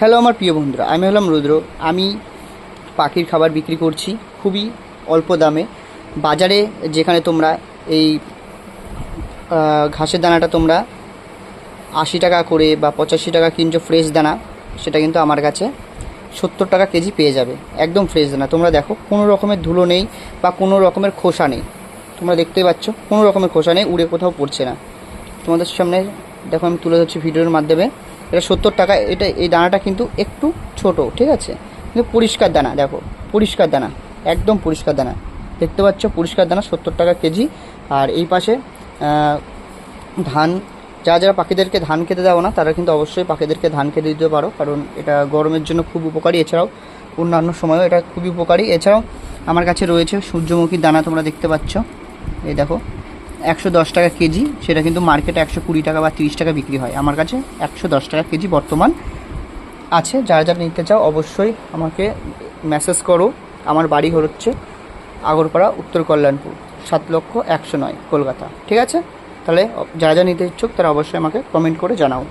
Hello আমার প্রিয় বন্ধুরা, আমি হলাম রুদ্র। আমি পাখির খাবার বিক্রি করছি খুবই অল্প দামে। বাজারে যেখানে তোমরা এই ঘাসের দানাটা তোমরা 80 টাকা করে বা 85 টাকা কিনছো ফ্রেশ দানা, সেটা কিন্তু আমার কাছে 70 টাকা কেজি পেয়ে যাবে। একদম ফ্রেশ দানা। তোমরা দেখো কোনো রকমের ধুলো নেই বা কোনো রকমের খোসা নেই। তোমরা দেখতেই পাচ্ছ কোনো রকমের খোসা নেই, উড়ে কোথাও পড়ছে না। তোমাদের সামনে দেখো আমি তুলে ধরছি ভিডিওর মাধ্যমে। এটা 70 টাকা। এই দানাটা কিন্তু একটু ছোট, ঠিক আছে, কিন্তু পরিষ্কার দানা। দেখো পরিষ্কার দানা, একদম পরিষ্কার দানা, দেখতে পাচ্ছ পরিষ্কার দানা, 70 টাকা কেজি। আর এই পাশে ধান, যারা পাখিদেরকে ধান খেতে দাও না তারা কিন্তু অবশ্যই পাখিদেরকে ধান খেতে দিতে পারো, কারণ এটা গরমের জন্য খুব উপকারী। এছাড়াও অন্যান্য সময়ও এটা খুবই উপকারী। এছাড়াও আমার কাছে রয়েছে সূর্যমুখীর দানা, তোমরা দেখতে পাচ্ছ। এই দেখো 110 টাকা কেজি, সেটা কিন্তু মার্কেটে 120 টাকা বা 30 টাকা বিক্রি হয়। আমার কাছে 110 টাকা কেজি বর্তমান আছে। যারা নিতে চাও অবশ্যই আমাকে মেসেজ করো। আমার বাড়ি হচ্ছে আগরপাড়া, উত্তর কল্যাণপুর, 7,01,09 কলকাতা। ঠিক আছে, তাহলে যারা নিতে ইচ্ছুক তারা অবশ্যই আমাকে কমেন্ট করে জানাও।